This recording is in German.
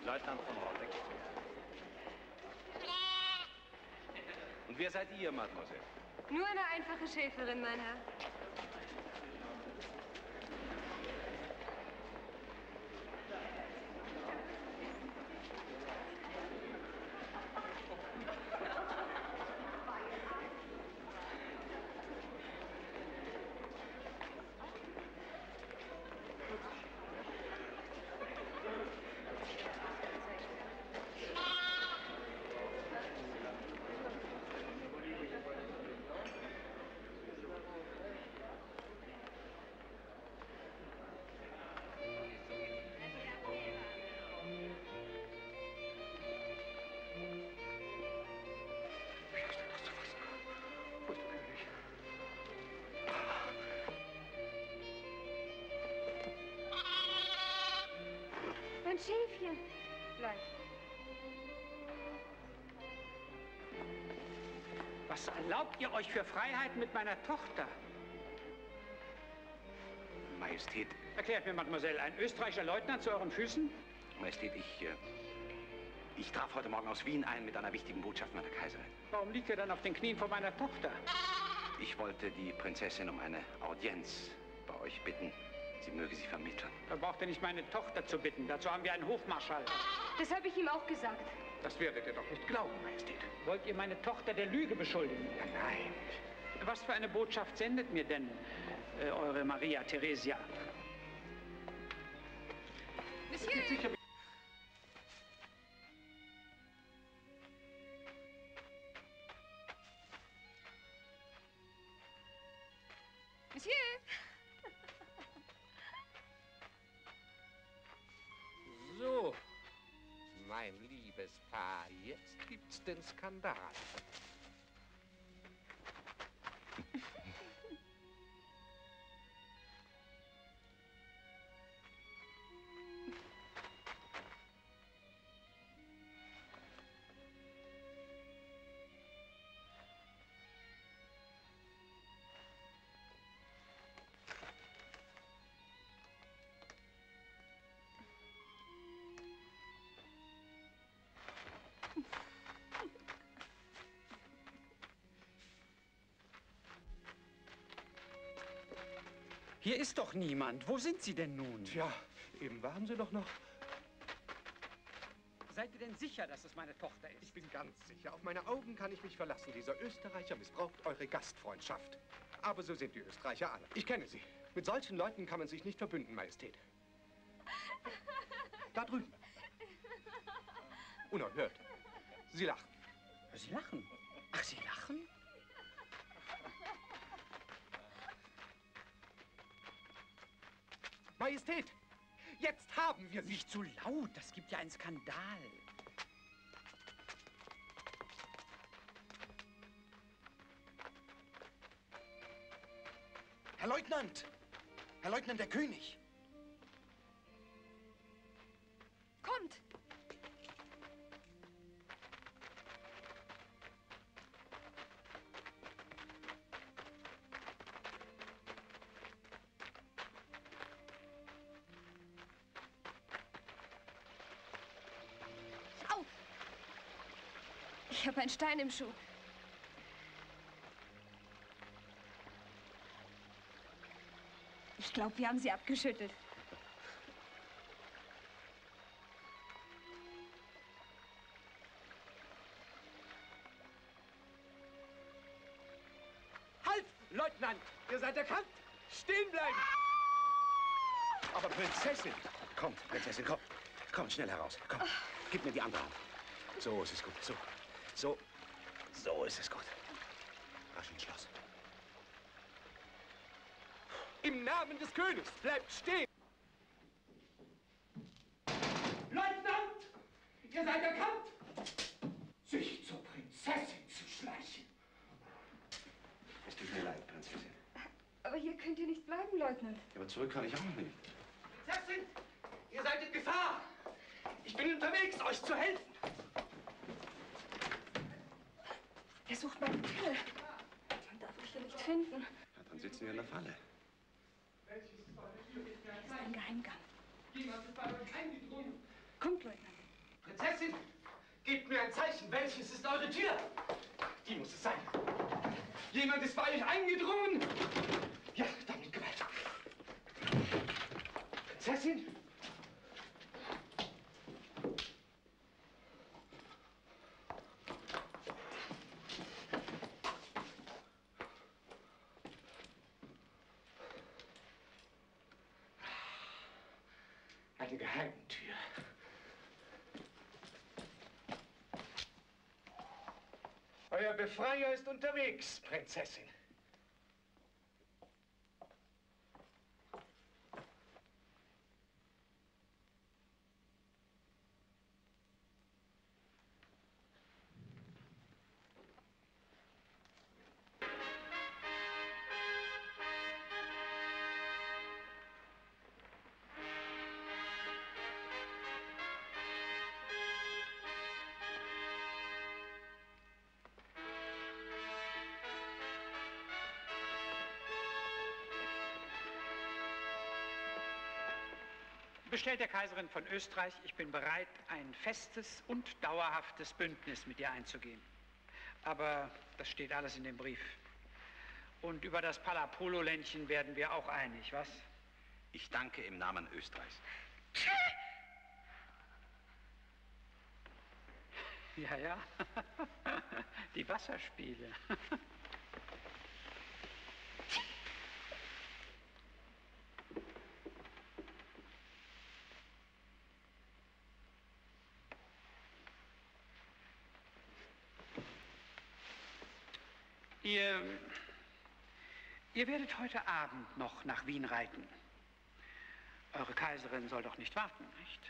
Leutnant von Rolleck. Und wer seid ihr, Mademoiselle? Nur eine einfache Schäferin, mein Herr. Mein Schäfchen. Bleib. Was erlaubt ihr euch für Freiheiten mit meiner Tochter? Majestät. Erklärt mir, Mademoiselle, ein österreichischer Leutnant zu euren Füßen? Majestät, ich traf heute Morgen aus Wien ein mit einer wichtigen Botschaft meiner Kaiserin. Warum liegt ihr dann auf den Knien vor meiner Tochter? Ich wollte die Prinzessin um eine Audienz bei euch bitten. Sie möge sie vermitteln. Da braucht ihr nicht meine Tochter zu bitten. Dazu haben wir einen Hofmarschall. Das habe ich ihm auch gesagt. Das werdet ihr doch nicht glauben, Majestät. Wollt ihr meine Tochter der Lüge beschuldigen? Ja, nein. Was für eine Botschaft sendet mir denn eure Maria Theresia? Monsieur! Monsieur! So, mein liebes Paar, jetzt gibt's den Skandal. Hier ist doch niemand. Wo sind Sie denn nun? Tja, eben waren Sie doch noch. Seid ihr denn sicher, dass es meine Tochter ist? Ich bin ganz sicher. Auf meine Augen kann ich mich verlassen. Dieser Österreicher missbraucht eure Gastfreundschaft. Aber so sind die Österreicher alle. Ich kenne sie. Mit solchen Leuten kann man sich nicht verbünden, Majestät. Da drüben. Unerhört. Sie lachen. Sie lachen? Ach, Sie lachen? Majestät, jetzt haben wir sie. Nicht zu laut, das gibt ja einen Skandal. Herr Leutnant! Herr Leutnant, der König! Kommt! Au! Ich habe einen Stein im Schuh. Ich glaube, wir haben sie abgeschüttelt. Halt, Leutnant! Ihr seid erkannt! Stehen bleiben! Aber Prinzessin! Kommt, Prinzessin, kommt. Kommt schnell heraus. Komm, gib mir die andere Hand. So ist es gut. So ist es gut. Rasch ins Schloss. Im Namen des Königs, bleibt stehen! Leutnant! Ihr seid erkannt! Sich zur Prinzessin zu schleichen. Es tut mir leid, Prinzessin. Aber hier könnt ihr nicht bleiben, Leutnant. Aber zurück kann ich auch nicht. Prinzessin, ihr seid in Gefahr! Ich bin unterwegs, euch zu helfen! Er sucht meine Tür. Man darf mich hier nicht finden. Ja, dann sitzen wir in der Falle. Das ist ein Geheimgang. Kommt, Leutnant. Prinzessin, gebt mir ein Zeichen. Welches ist eure Tür? Die muss es sein. Jemand ist bei euch eingedrungen. Ja, dann mit Gewalt. Prinzessin? Eine Geheimtür. Euer Befreier ist unterwegs, Prinzessin. Bestellt der Kaiserin von Österreich, ich bin bereit, ein festes und dauerhaftes Bündnis mit ihr einzugehen. Aber das steht alles in dem Brief. Und über das Palapolo-Ländchen werden wir auch einig, was? Ich danke im Namen Österreichs. Ja, ja. Die Wasserspiele. Ihr werdet heute Abend noch nach Wien reiten. Eure Kaiserin soll doch nicht warten, nicht?